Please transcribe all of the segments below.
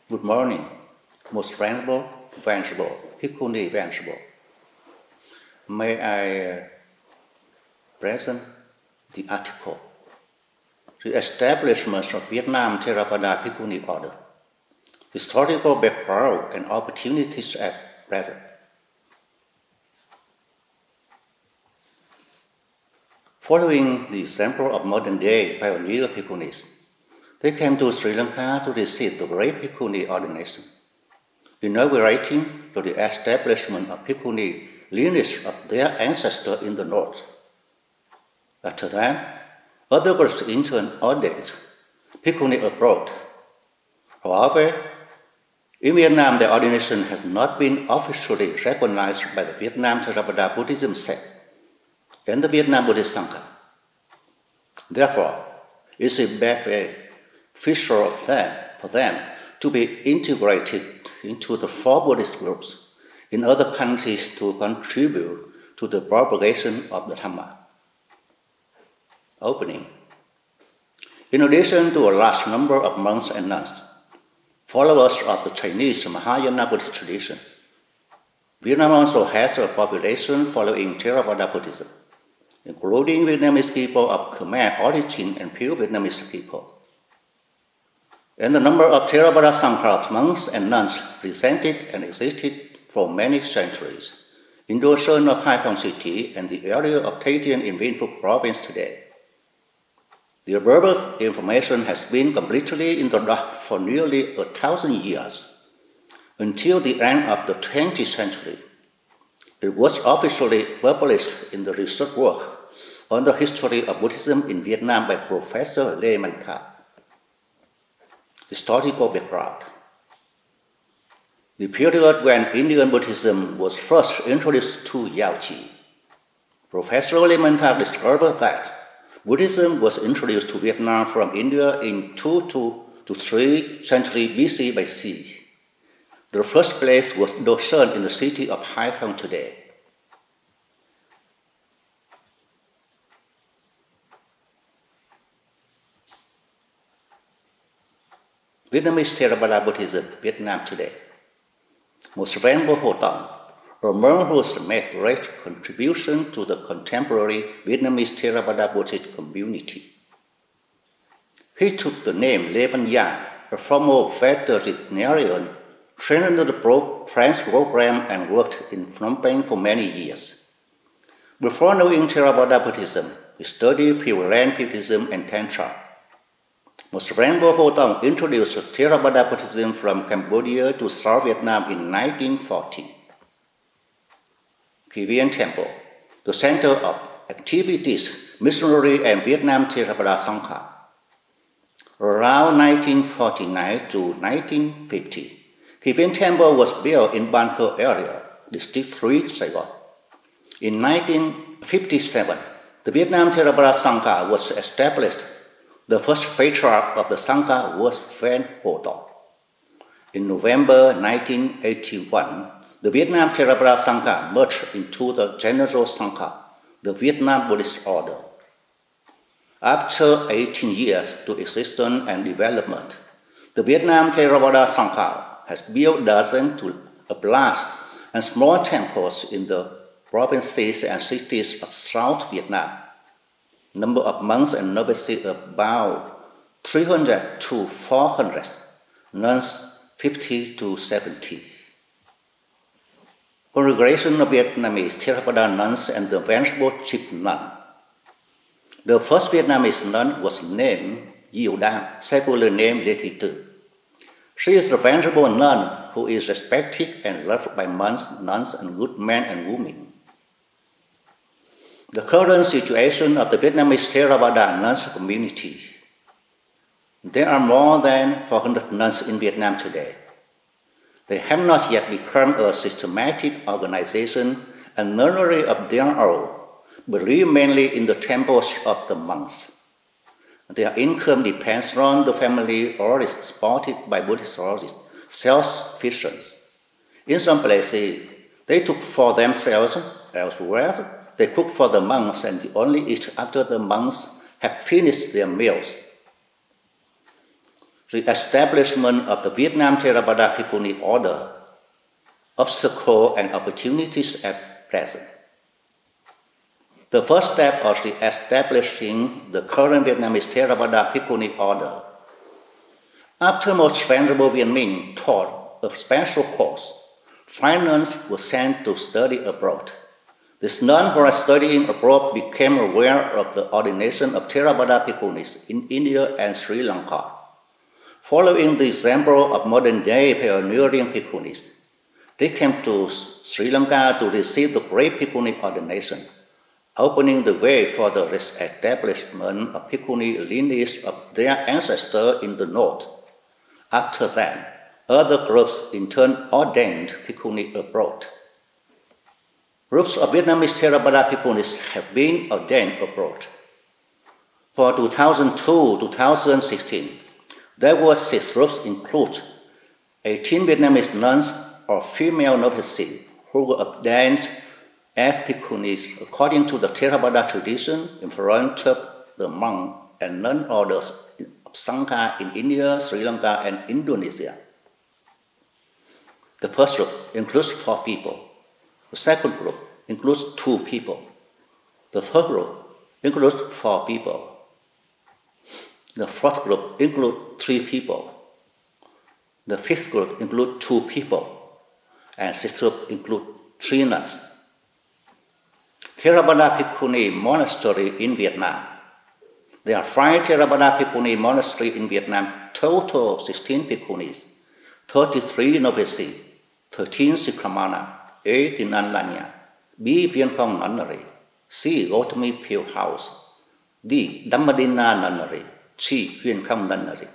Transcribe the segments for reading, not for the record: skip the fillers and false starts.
Good morning, most venerable CİNH venerable. May I present the article, The Establishment of Vietnam Theravāda Bhikkhuni Order, Historical Background and Opportunities at Present. Following the example of modern-day pioneer Bhikkhunis, they came to Sri Lanka to receive the great Bhikkhuni ordination, inaugurating the establishment of Bhikkhuni lineage of their ancestors in the north. After that, other groups in turn ordained Bhikkhuni abroad. However, in Vietnam, the ordination has not been officially recognized by the Vietnam Theravāda Buddhism sect and the Vietnam Buddhist Sangha. Therefore, it is beneficial for them to be integrated into the four Buddhist groups in other countries to contribute to the propagation of the Dhamma. Opening. In addition to a large number of monks and nuns, followers of the Chinese Mahayana Buddhist tradition, Vietnam also has a population following Theravada Buddhism, including Vietnamese people of Khmer origin and pure Vietnamese people. And the number of Theravada Sangha monks and nuns presented and existed for many centuries in the ocean of Haiphong City and the area of Tay Tien in Vĩnh Phúc province today. The above information has been completely in the dark for nearly 1,000 years, until the end of the 20th century. It was officially published in the research work on the history of Buddhism in Vietnam by Professor LệCH. Historical background. The period when Indian Buddhism was first introduced to LİCH. Professor LệCH discovered that Buddhism was introduced to Vietnam from India in 2 to 3 century BC by sea. The first place was Dosan in the city of Haiphong today. Vietnamese Theravada Buddhism, Vietnam today. Most Venerable Ho Tông, a monk who has made great contribution to the contemporary Vietnamese Theravada Buddhist community. He took the name Le Ban Gia, a former veterinarian, trained under the French program and worked in Phnom Penh for many years. Before knowing Theravada Buddhism, he studied Pure Land Buddhism and Tantra. Most Venerable Ho Tông introduced Theravada Buddhism from Cambodia to South Vietnam in 1940. Kỳ Viên Temple, the center of activities, missionary and Vietnam Theravada Sangha. Around 1949 to 1950, Kỳ Viên Temple was built in Ban Cơ area, District 3, Saigon. In 1957, the Vietnam Theravada Sangha was established. The first patriarch of the Sangha was Ven Ho Tông. In November 1981, the Vietnam Theravada Sangha merged into the General Sangha, the Vietnam Buddhist Order. After 18 years to existence and development, the Vietnam Theravada Sangha has built dozens of large and small temples in the provinces and cities of South Vietnam. Number of monks and novices about 300 to 400, nuns 50 to 70. Congregation of Vietnamese Theravada nuns and the Venerable Chief Nun. The first Vietnamese nun was named Diệu Đam, secular name LệCH. She is a venerable nun who is respected and loved by monks, nuns, and good men and women. The current situation of the Vietnamese Theravada nuns community. There are more than 400 nuns in Vietnam today. They have not yet become a systematic organization and nunnery of their own, but live mainly in the temples of the monks. Their income depends on the family or is supported by Buddhist self-sufficiency. In some places, they cook for themselves, elsewhere they cook for the monks and only eat after the monks have finished their meals. the establishment of the Vietnam Theravāda Bhikkhuni order, obstacles and opportunities at present. The first step of establishing the current Vietnamese Theravāda Bhikkhuni order. After Most Venerable Viên Minh taught a special course, 5 nuns were sent to study abroad. These nuns, while studying abroad, became aware of the ordination of Theravāda Bhikkhunis in India and Sri Lanka. Following the example of modern-day pioneering Bhikkhunis, they came to Sri Lanka to receive the great Bhikkhuni ordination, opening the way for the establishment of Bhikkhuni lineage of their ancestors in the north. After that, other groups in turn ordained Bhikkhuni abroad. Groups of Vietnamese Theravāda Bhikkhunis have been ordained abroad. For 2002-2016, there were 6 groups, including 18 Vietnamese nuns or female novices who were ordained as Bhikkhunis according to the Theravāda tradition in front of the monk and nun orders of Sangha in India, Sri Lanka, and Indonesia. The first group includes 4 people. The second group includes 2 people. The third group includes 4 people. The fourth group includes 3 people. The fifth group includes 2 people. And sixth group includes 3 nuns. Theravāda Bhikkhuni monastery in Vietnam. There are 5 Theravāda Bhikkhuni monasteries in Vietnam, total 16 Bhikkhunis, 33 novices, 13 Sikramana, 8 Tinanlanya, B. Viên Không Nunnery, C. Gautami Pure House, D. Dhammadina Nunnery, C. Viên Không Nunnery.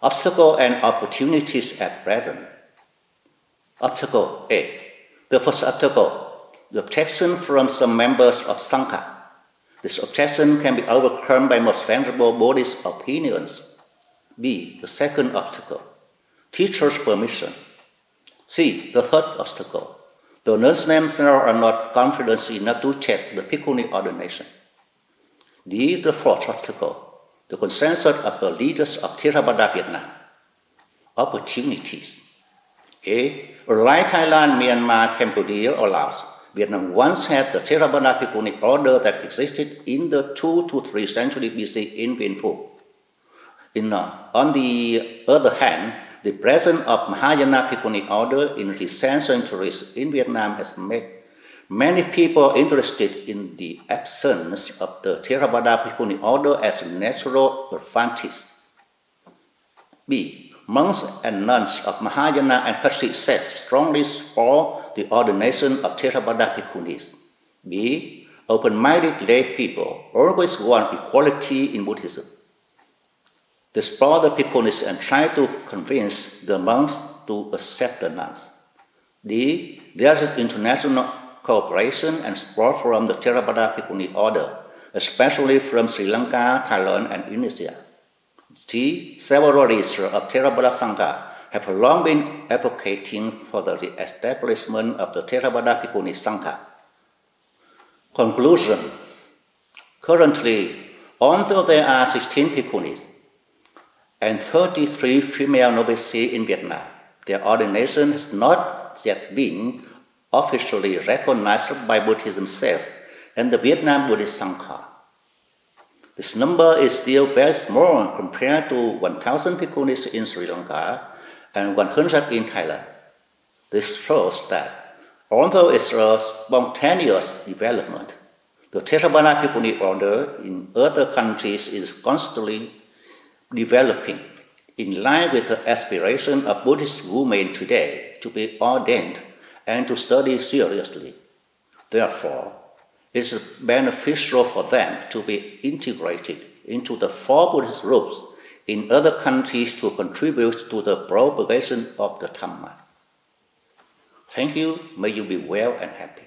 Obstacles and opportunities at present. Obstacle A. The first obstacle, the objection from some members of Sangha. This objection can be overcome by Most Venerable Bodhi's opinions. B. The second obstacle, teacher's permission. C. The third obstacle, the nuns themselves are not confident enough to check the Bhikkhuni ordination. D. The fourth obstacle, the consensus of the leaders of Theravāda Vietnam. Opportunities. A. Like Thailand, Myanmar, Cambodia, or Laos, Vietnam once had the Theravāda Bhikkhuni order that existed in the 2 to 3 century BC in Vien Phu. On the other hand, the presence of Mahayana Bhikkhuni order in recent centuries in Vietnam has made many people interested in the absence of the Theravāda Bhikkhuni order as a natural advantage. B. Monks and nuns of Mahayana and Khasi sects strongly support the ordination of Theravāda Bhikkhunis. B. Open-minded lay people always want equality in Buddhism. They support the Bhikkhunis and try to convince the monks to accept the nuns. D. There is international cooperation and support from the Theravāda Bhikkhuni order, especially from Sri Lanka, Thailand, and Indonesia. C. Several leaders of Theravāda Sangha have long been advocating for the establishment of the Theravāda Bhikkhuni Sangha. Conclusion. Currently, although there are 16 Bhikkhunis and 33 female novices in Vietnam, their ordination has not yet been officially recognized by Buddhism sects and the Vietnam Buddhist Sangha. This number is still very small compared to 1,000 Bhikkhunis in Sri Lanka and 100 in Thailand. This shows that, although it's a spontaneous development, the Theravāda Bhikkhuni order in other countries is constantly developing in line with the aspiration of Buddhist women today to be ordained and to study seriously. Therefore, it's beneficial for them to be integrated into the 4 Buddhist groups in other countries to contribute to the propagation of the Dhamma. Thank you. May you be well and happy.